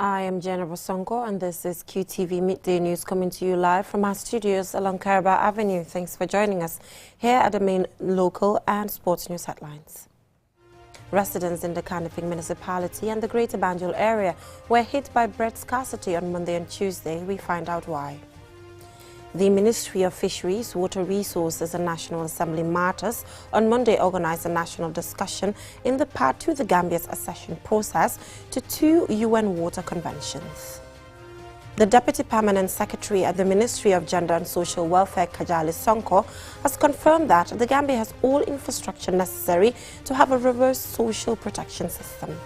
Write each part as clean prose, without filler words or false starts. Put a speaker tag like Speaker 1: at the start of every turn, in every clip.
Speaker 1: I am Jennifer Sonko and this is QTV Midday News coming to you live from our studios along Caraba Avenue. Thanks for joining us. Here are the main local and sports news headlines. Residents in the Kanifing municipality and the Greater Banjul area were hit by bread scarcity on Monday and Tuesday. We find out why. The Ministry of Fisheries, Water Resources and National Assembly Matters on Monday organized a national discussion in the path to the Gambia's accession process to 2 UN water conventions. The Deputy Permanent Secretary at the Ministry of Gender and Social Welfare, Kajali Sonko, has confirmed that the Gambia has all infrastructure necessary to have a reverse social protection system.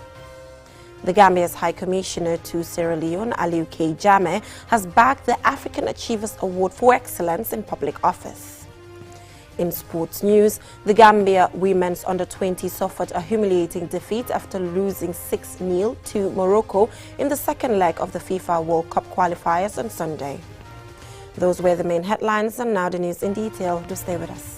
Speaker 1: The Gambia's High Commissioner to Sierra Leone, Aliu K. Jame, has backed the African Achievers Award for Excellence in Public Office. In sports news, the Gambia women's under-20 suffered a humiliating defeat after losing 6-0 to Morocco in the second leg of the FIFA World Cup qualifiers on Sunday. Those were the main headlines, and now the news in detail. Do stay with us.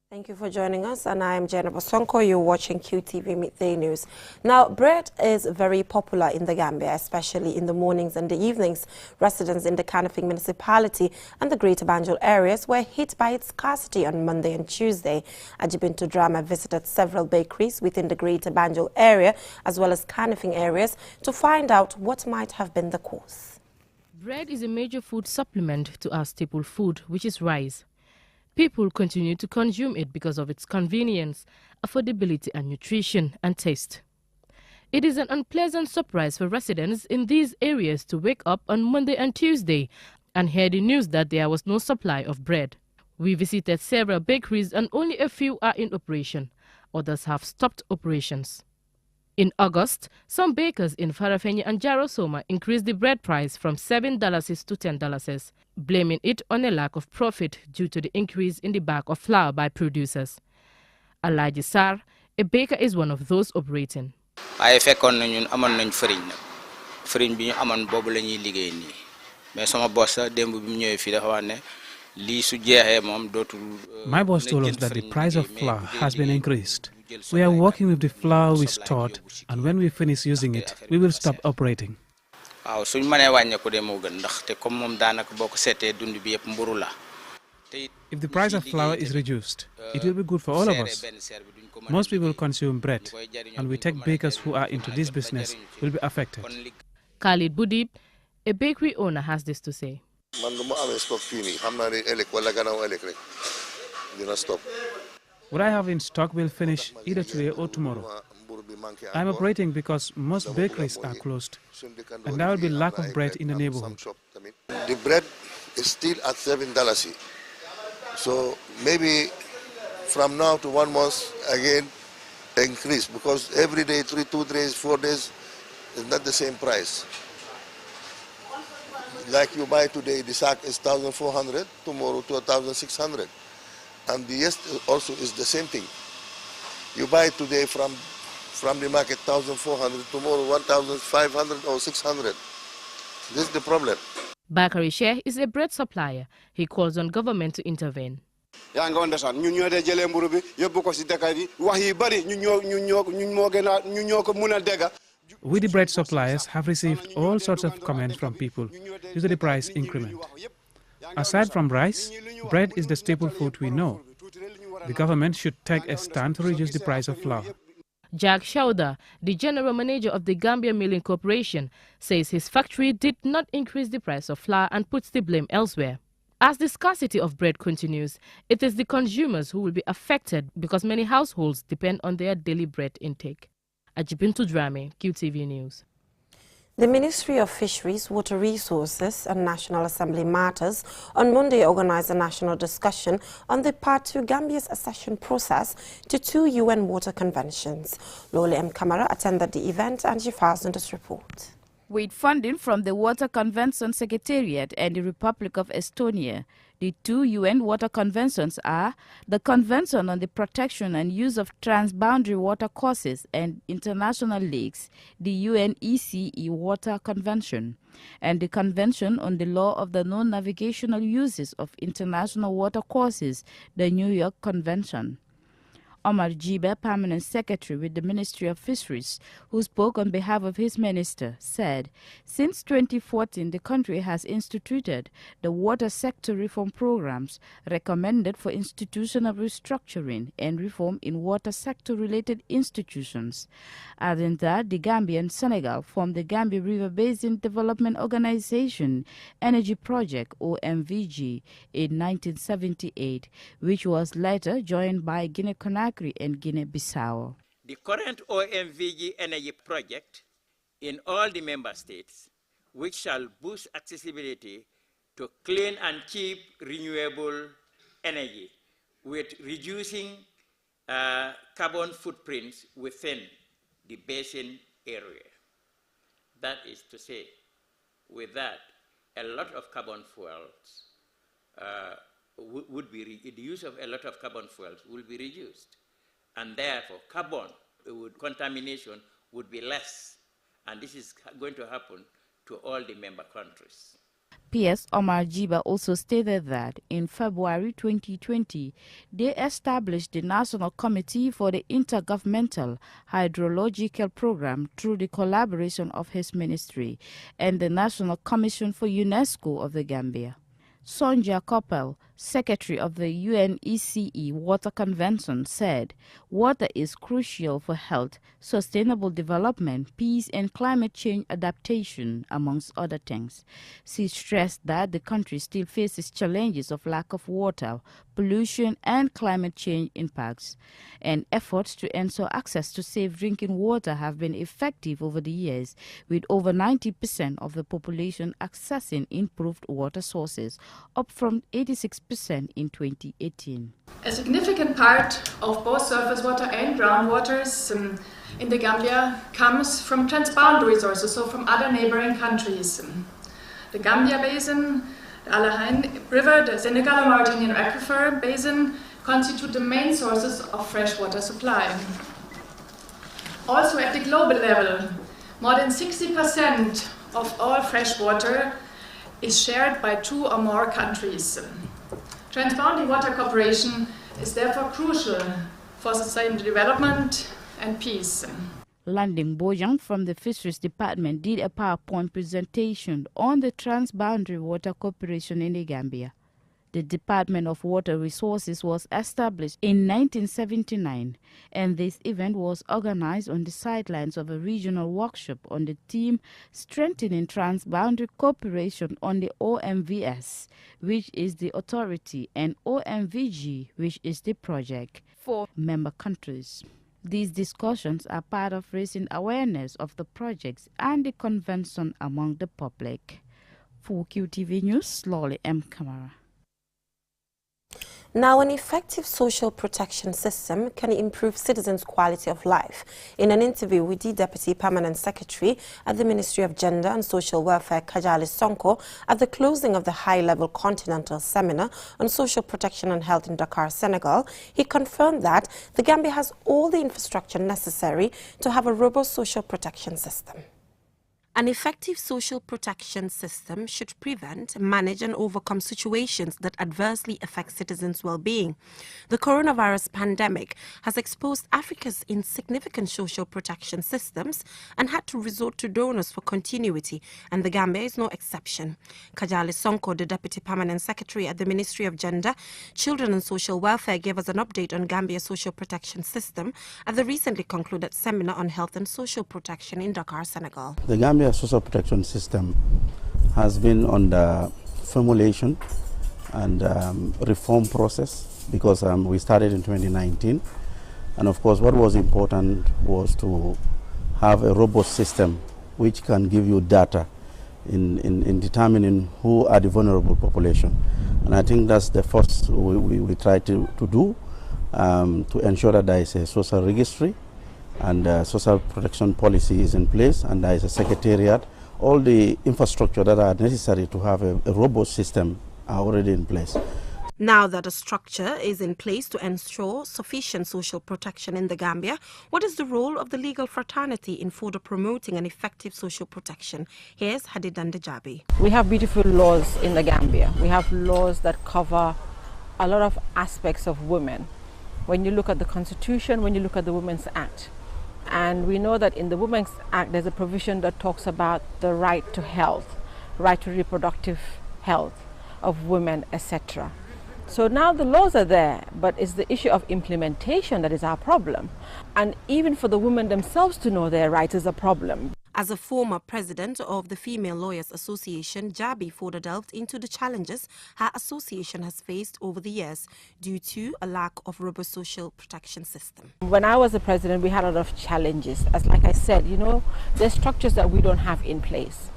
Speaker 1: Thank you for joining us, and I am Jennifer Sonko. You're watching QTV Midday News. Now, bread is very popular in the Gambia, especially in the mornings and the evenings. Residents in the Kanifing municipality and the Greater Banjul areas were hit by its scarcity on Monday and Tuesday. Ajibintu Drama visited several bakeries within the Greater Banjul area as well as Kanifing areas to find out what might have been the cause.
Speaker 2: Bread is a major food supplement to our staple food, which is rice. People continue to consume it because of its convenience, affordability and nutrition and taste. It is an unpleasant surprise for residents in these areas to wake up on Monday and Tuesday and hear the news that there was no supply of bread. We visited several bakeries and only a few are in operation. Others have stopped operations. In August, some bakers in Farafenni and Jarosoma increased the bread price from $7 to $10, blaming it on a lack of profit due to the increase in the bag of flour by producers. Alaji Sar, a baker, is one of those operating.
Speaker 3: I fekkoon na ñun amoon nañ farine bi ñu amoon boobu la ñuy liggéey nii mais sama boss démb bi mu ñëwee fii dafa wax ne lii su jeexee moom dootul.
Speaker 4: My boss told us that the price of flour has been increased. We are working with the flour we stored, and when we finish using it, we will stop operating.
Speaker 3: Waaw suñ mënee wàññeeku de moo gën ndax te comme moom daanaka boo ko seetee dund bi yëpp mburu la.
Speaker 4: If the price of flour is reduced, it will be good for all of us. Most people consume bread, and we take bakers who are into this business will be affected.
Speaker 2: Khalid Budib, a bakery owner, has this to say.
Speaker 4: What I have in stock will finish either today or tomorrow. I'm operating because most bakeries are closed, and there will be lack of bread in the neighborhood.
Speaker 5: The bread is still at $7. So maybe from now to 1 month again increase, because every day, 2 days, 4 days is not the same price. Like you buy today, the sack is 1,400, tomorrow to 1,600. And the yes also is the same thing. You buy today from the market 1,400, tomorrow 1,500 or 600. This is the problem.
Speaker 2: Bakari Sheikh is a bread supplier. He calls on government to intervene.
Speaker 6: We,
Speaker 4: the bread suppliers, have received all sorts of comments from people due to the price increment. Aside from rice, bread is the staple food we know. The government should take a stand to reduce the price of flour.
Speaker 2: Jack Shauda, the general manager of the Gambia Milling Corporation, says his factory did not increase the price of flour and puts the blame elsewhere. As the scarcity of bread continues, it is the consumers who will be affected because many households depend on their daily bread intake. Ajibintu Drame, QTV News.
Speaker 1: The Ministry of Fisheries, Water Resources and National Assembly Matters on Monday organized a national discussion on the path to Gambia's accession process to 2 UN water conventions. Lole M. Kamara attended the event and she files in this report.
Speaker 7: With funding from the Water Convention Secretariat and the Republic of Estonia,
Speaker 6: The 2 UN water conventions are the Convention on the Protection and Use of Transboundary Water Courses and International Lakes, the UNECE Water Convention, and the Convention on the Law of the Non-Navigational Uses of International Water Courses, the New York Convention. Omar Jiba, Permanent Secretary with the Ministry of Fisheries, who spoke on behalf of his minister, said, since 2014, the country has instituted the water sector reform programs recommended for institutional restructuring and reform in water sector-related institutions. Adding that, the Gambia and Senegal formed the Gambia River Basin Development Organization Energy Project, OMVG, in 1978, which was later joined by Guinea-Conakry and Guinea-Bissau.
Speaker 7: The current OMVG energy project in all the member states, which shall boost accessibility to clean and cheap renewable energy with reducing carbon footprints within the basin area. That is to say, with that, a lot of carbon fuels the use of a lot of carbon fuels will be reduced. And therefore, contamination would be less. And this is going to happen to all the member countries.
Speaker 6: P.S. Omar Jiba also stated that in February 2020, they established the National Committee for the Intergovernmental Hydrological Program through the collaboration of his ministry and the National Commission for UNESCO of the Gambia. Sonja Koppel, Secretary of the UNECE Water Convention, said, water is crucial for health, sustainable development, peace and climate change adaptation, amongst other things. She stressed that the country still faces challenges of lack of water, pollution and climate change impacts, and efforts to ensure access to safe drinking water have been effective over the years, with over 90% of the population accessing improved water sources, up from 86% in 2018.
Speaker 8: A significant part of both surface water and groundwaters in the Gambia comes from transboundary sources, so from other neighboring countries. The Gambia Basin, the Alain River, the Senegal-Mauritanian Aquifer Basin constitute the main sources of freshwater supply. Also at the global level, more than 60% of all freshwater is shared by 2 or more countries. Transboundary water cooperation is therefore crucial for sustainable development and peace.
Speaker 6: Landing Bojang from the Fisheries Department did a PowerPoint presentation on the transboundary water cooperation in the Gambia. The Department of Water Resources was established in 1979, and this event was organized on the sidelines of a regional workshop on the theme Strengthening Transboundary Cooperation on the OMVS, which is the authority, and OMVG, which is the project, for member countries. These discussions are part of raising awareness of the projects and the convention among the public. For QTV News, Lolly M. Kamara.
Speaker 1: Now, an effective social protection system can improve citizens' quality of life. In an interview with the Deputy Permanent Secretary at the Ministry of Gender and Social Welfare, Kajali Sonko, at the closing of the high-level continental seminar on social protection and health in Dakar, Senegal, he confirmed that the Gambia has all the infrastructure necessary to have a robust social protection system. An effective social protection system should prevent, manage and overcome situations that adversely affect citizens' well-being. The coronavirus pandemic has exposed Africa's insignificant social protection systems and had to resort to donors for continuity, and the Gambia is no exception. Kajali Sonko, the Deputy Permanent Secretary at the Ministry of Gender, Children and Social Welfare, gave us an update on Gambia's social protection system at the recently concluded seminar on health and social protection in Dakar, Senegal.
Speaker 9: The Gambia social protection system has been under formulation and reform process because we started in 2019, and of course what was important was to have a robust system which can give you data in determining who are the vulnerable population, and I think that's the first we try to do to ensure that there is a social registry and social protection policy is in place, and there is a secretariat, all the infrastructure that are necessary to have a robust system are already in place.
Speaker 1: Now that a structure is in place to ensure sufficient social protection in the Gambia, what is the role of the legal fraternity in further promoting an effective social protection? Here's Hadidan Dejabi.
Speaker 10: We have beautiful laws in the Gambia. We have laws that cover a lot of aspects of women. When you look at the Constitution, when you look at the Women's Act, and we know that in the Women's Act there's a provision that talks about the right to health, right to reproductive health of women, etc. So now the laws are there, but it's the issue of implementation that is our problem. And even for the women themselves to know their rights is a problem.
Speaker 1: As a former president of the Female Lawyers Association, Jabi further delved into the challenges her association has faced over the years due to a lack of robust social protection system.
Speaker 10: When I was the president, we had a lot of challenges. As like I said, you know, there's structures that we don't have in place.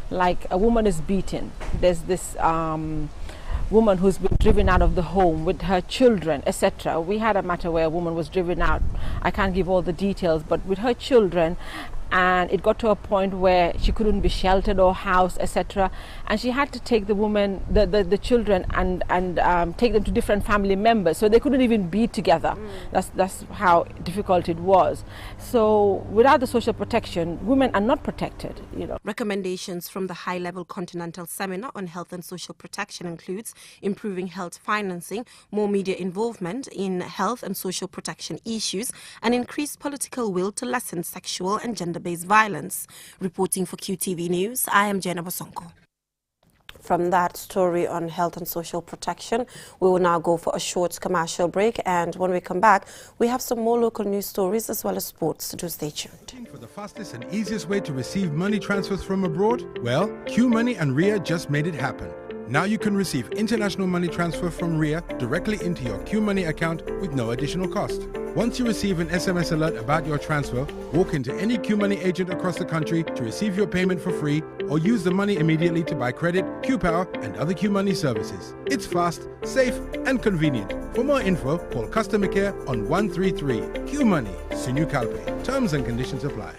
Speaker 10: Like a woman is beaten. There's this woman who's been driven out of the home with her children, etc. We had a matter where a woman was driven out. I can't give all the details, but with her children, and it got to a point where she couldn't be sheltered or housed, etc. And she had to take the woman, the children, and take them to different family members, so they couldn't even be together. That's how difficult it was. So without the social protection, women are not protected. You know.
Speaker 1: Recommendations from the high-level Continental Seminar on Health and Social Protection includes improving health financing, more media involvement in health and social protection issues, and increased political will to lessen sexual and gender-based violence. Reporting for QTV News, I am Jenna Bosonko. From that story on health and social protection, we will now go for a short commercial break, and when we come back, we have some more local news stories as well as sports, so do stay tuned.
Speaker 11: For the fastest and easiest way to receive money transfers from abroad? Well, QMoney and RIA just made it happen. Now you can receive international money transfer from RIA directly into your QMoney account with no additional cost. Once you receive an SMS alert about your transfer, walk into any QMoney agent across the country to receive your payment for free, or use the money immediately to buy credit, QPower, and other QMoney services. It's fast, safe, and convenient. For more info, call customer care on 133. QMoney, Sinu Calpe. Terms and conditions apply.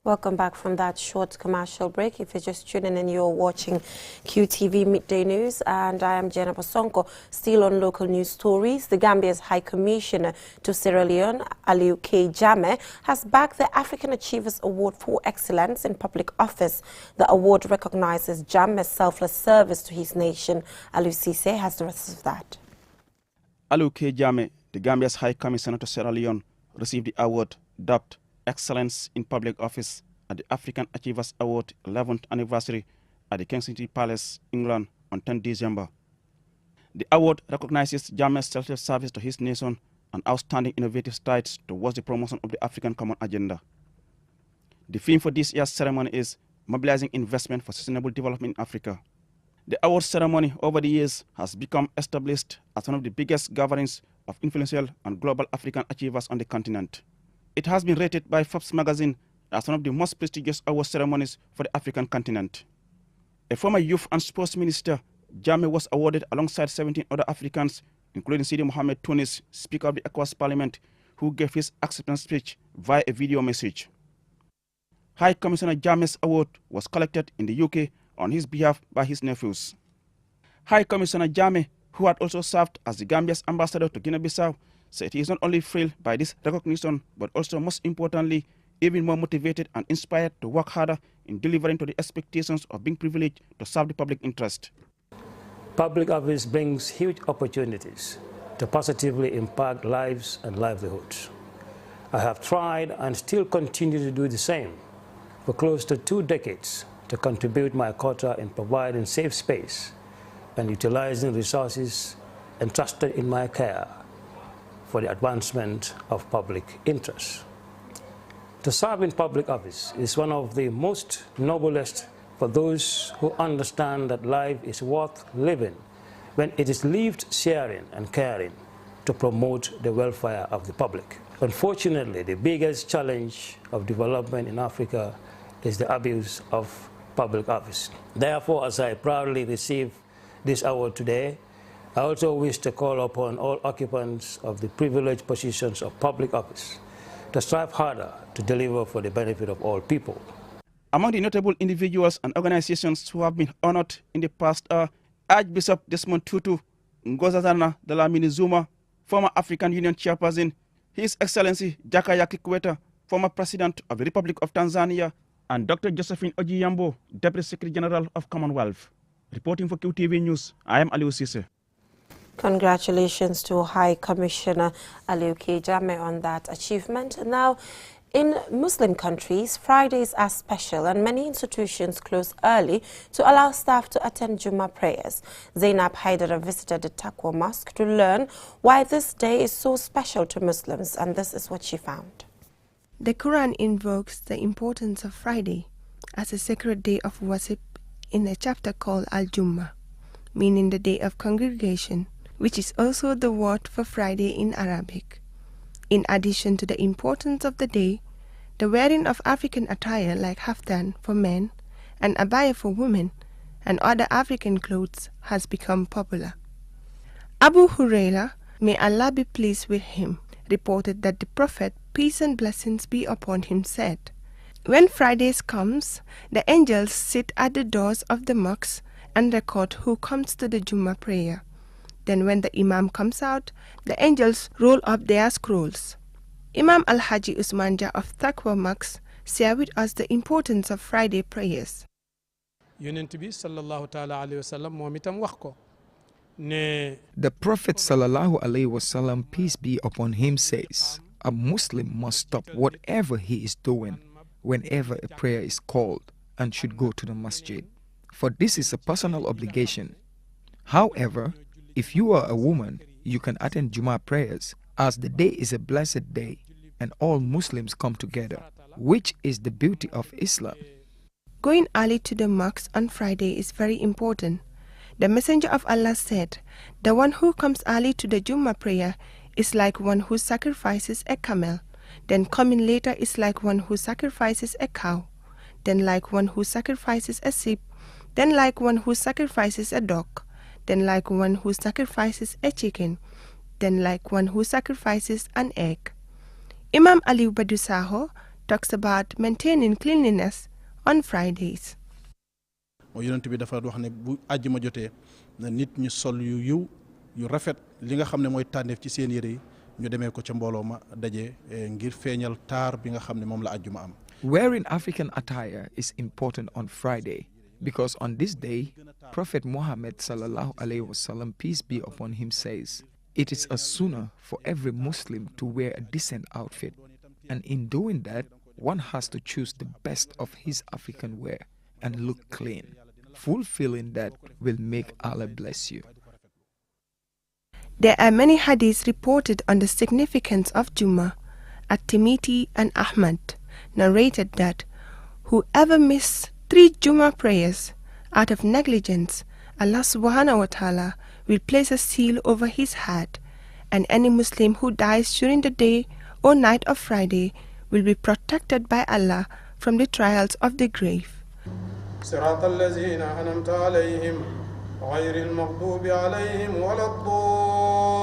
Speaker 1: Welcome back from that short commercial break. If you're just tuning in, you're watching QTV Midday News, and I am Jenna Bosonko. Still on local news stories, the Gambia's High Commissioner to Sierra Leone, Aliu K. Jammeh, has backed the African Achievers Award for Excellence in Public Office. The award recognizes Jammeh's selfless service to his nation. Aliu Cisse has the rest of that.
Speaker 12: Aliu K. Jammeh, the Gambia's High Commissioner to Sierra Leone, received the award dubbed Excellence in Public Office at the African Achievers Award 11th anniversary at the Kensington Palace, England on 10 December. The award recognizes Jammeh's selfless service to his nation and outstanding innovative strides towards the promotion of the African Common Agenda. The theme for this year's ceremony is Mobilizing Investment for Sustainable Development in Africa. The award ceremony over the years has become established as one of the biggest gatherings of influential and global African achievers on the continent. It has been rated by Forbes magazine as one of the most prestigious award ceremonies for the African continent. A former youth and sports minister, Jammeh was awarded alongside 17 other Africans, including Sidi Mohamed Tunis, Speaker of the ECOWAS Parliament, who gave his acceptance speech via a video message. High Commissioner Jammeh's award was collected in the UK on his behalf by his nephews. High Commissioner Jammeh, who had also served as the Gambia's ambassador to Guinea-Bissau, said he is not only thrilled by this recognition, but also, most importantly, even more motivated and inspired to work harder in delivering to the expectations of being privileged to serve the public interest.
Speaker 13: Public office brings huge opportunities to positively impact lives and livelihoods. I have tried and still continue to do the same for close to 2 decades to contribute my quota in providing safe space and utilizing resources entrusted in my care for the advancement of public interest. To serve in public office is one of the most noblest for those who understand that life is worth living when it is lived sharing and caring to promote the welfare of the public. Unfortunately, the biggest challenge of development in Africa is the abuse of public office. Therefore, as I proudly receive this award today, I also wish to call upon all occupants of the privileged positions of public office to strive harder to deliver for the benefit of all people.
Speaker 12: Among the notable individuals and organizations who have been honored in the past are Archbishop Desmond Tutu, Nkosazana Dlamini Zuma, former African Union chairperson, His Excellency Jakaya Kikwete, former President of the Republic of Tanzania, and Dr. Josephine Ojiambo, Deputy Secretary General of Commonwealth. Reporting for QTV News, I am Aliou Cisse.
Speaker 1: Congratulations to High Commissioner Aliou Jame on that achievement. Now, in Muslim countries, Fridays are special and many institutions close early to allow staff to attend Jumaa prayers. Zainab Haidara visited the Taqwa Mosque to learn why this day is so special to Muslims, and this is what she found.
Speaker 14: The Quran invokes the importance of Friday as a sacred day of worship in a chapter called Al-Jummah, meaning the day of congregation, which is also the word for Friday in Arabic. In addition to the importance of the day, the wearing of African attire like haftan for men and abaya for women and other African clothes has become popular. Abu Huraira, may Allah be pleased with him, reported that the Prophet, peace and blessings be upon him, said, "When Fridays comes, the angels sit at the doors of the mosques and record who comes to the Jummah prayer. Then when the Imam comes out, the angels roll up their scrolls." Imam Al-Haji Usman Jah of Taqwa Mosque shared with us the importance of Friday prayers.
Speaker 15: The Prophet ﷺ, peace be upon him, says, a Muslim must stop whatever he is doing whenever a prayer is called and should go to the masjid, for this is a personal obligation. However, if you are a woman, you can attend Jumaa prayers, as the day is a blessed day and all Muslims come together, which is the beauty of Islam.
Speaker 14: Going early to the mosque on Friday is very important. The Messenger of Allah said, "The one who comes early to the Jummah prayer is like one who sacrifices a camel, then coming later is like one who sacrifices a cow, then like one who sacrifices a sheep, then like one who sacrifices a dog, then like one who sacrifices a chicken, then like one who sacrifices an egg." Imam Aliou Badusaho talks about maintaining cleanliness on Fridays.
Speaker 16: Yonent bi dafa wax ne bu àjjuma jotee na nit ñu sol yu yiw yu rafet li nga xam ne mooy tànneef ci seen yére yi ñu demee ko ca mbooloo ma daje ngir feeñal taar bi nga xam ne moom la àjjuma am.
Speaker 15: Wearing African attire is important on Friday because on this day, Prophet Muhammad ﷺ, peace be upon him, says, it is a sunnah for every Muslim to wear a decent outfit, and in doing that, one has to choose the best of his African wear and look clean. Fulfilling that will make Allah bless you.
Speaker 14: There are many hadiths reported on the significance of Jummah. At-Tirmidhi and Ahmad narrated that whoever missed 3 Jummah prayers out of negligence, Allah subhanahu wa ta'ala will place a seal over his head, and any Muslim who dies during the day or night of Friday will be protected by Allah from the trials of the grave.
Speaker 17: صراط الذين أنعمت عليهم غير المغضوب عليهم ولا الضالين.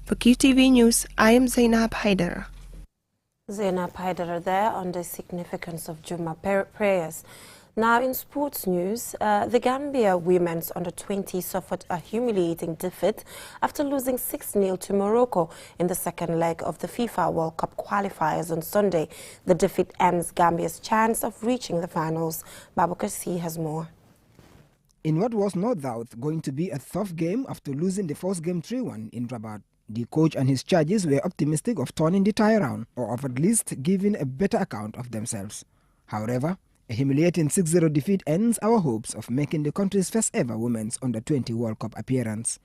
Speaker 14: For QTV News, I am Zainab Haidara.
Speaker 1: Zainab Haidara there on the significance of Jummah prayers. Now in sports news, the Gambia women's under-20 suffered a humiliating defeat after losing 6-0 to Morocco in the second leg of the FIFA World Cup qualifiers on Sunday. The defeat ends Gambia's chance of reaching the finals. Babakar C has more.
Speaker 18: In what was no doubt going to be a tough game after losing the first game 3-1 in Rabat, the coach and his charges were optimistic of turning the tie around, or of at least giving a better account of themselves. However, a humiliating 6-0 defeat ends our hopes of making the country's first ever women's under-20 World Cup appearance.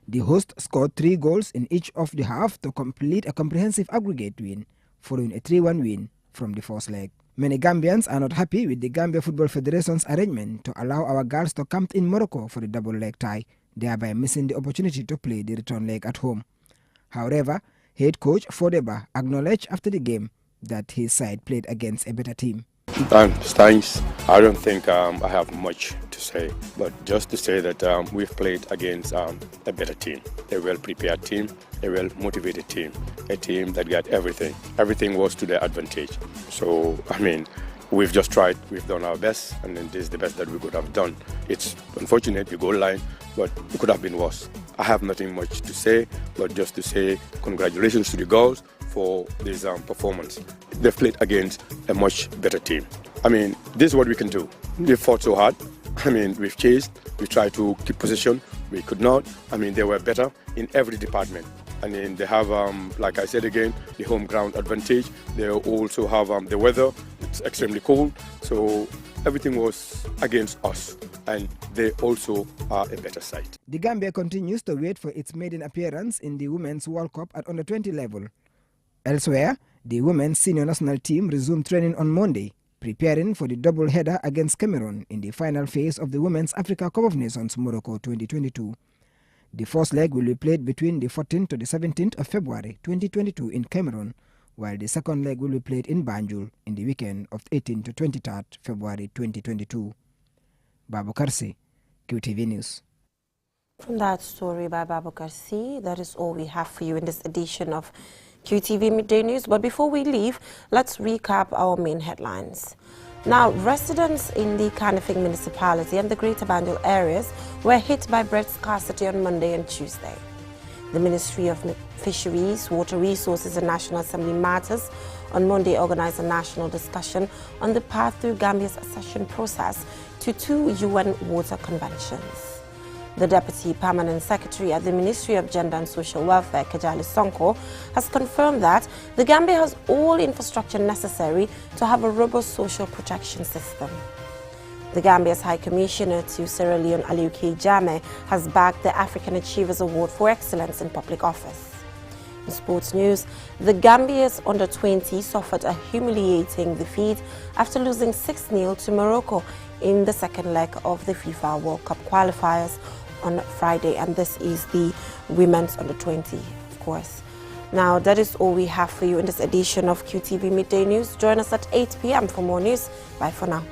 Speaker 18: The host scored 3 goals in each of the half to complete a comprehensive aggregate win, following a 3-1 win from the first leg. Many Gambians are not happy with the Gambia Football Federation's arrangement to allow our girls to camp in Morocco for the double-leg tie, thereby missing the opportunity to play the return leg at home. However, head coach Fodeba acknowledged after the game that his side played against a better team.
Speaker 19: Thanks. I don't think I have much to say, but just to say that we've played against a better team, a well-prepared team, a well-motivated team, a team that got everything. Everything was to their advantage. So, I mean, we've just tried, we've done our best, and then this is the best that we could have done. It's unfortunate, the goal line, but it could have been worse. I have nothing much to say, but just to say congratulations to the girls for this performance. They've played against a much better team. I mean, this is what we can do. They fought so hard. I mean, we've chased, we tried to keep position, we could not. I mean, they were better in every department. I mean, they have, like I said again, the home ground advantage. They also have the weather. It's extremely cold. So everything was against us. And they also are a better side.
Speaker 18: The Gambia continues to wait for its maiden appearance in the Women's World Cup at under-20 level. Elsewhere, the women's senior national team resumed training on Monday, preparing for the double-header against Cameroon in the final phase of the Women's Africa Cup of Nations Morocco 2022. The first leg will be played between the 14th to the 17th of February 2022 in Cameroon, while the second leg will be played in Banjul in the weekend of 18th to 23rd February 2022. Babu Karsi, QTV News.
Speaker 1: From that story by Babu Karsi, that is all we have for you in this edition of QTV Midday News. But before we leave, let's recap our main headlines. Now, residents in the Kanifing municipality and the Greater Banjul areas were hit by bread scarcity on Monday and Tuesday. The Ministry of Fisheries, Water Resources and National Assembly Matters on Monday organized a national discussion on the path through Gambia's accession process to 2 UN water conventions. The Deputy Permanent Secretary at the Ministry of Gender and Social Welfare, Kajali Sonko, has confirmed that the Gambia has all infrastructure necessary to have a robust social protection system. The Gambia's High Commissioner to Sierra Leone, Aliou K. Jammeh, has backed the African Achievers Award for Excellence in Public Office. In sports news, the Gambia's under-20 suffered a humiliating defeat after losing 6-0 to Morocco in the second leg of the FIFA World Cup qualifiers on Friday, and this is the women's under-20, of course. Now, that is all we have for you in this edition of QTV Midday News. Join us at 8 p.m. for more news. Bye for now.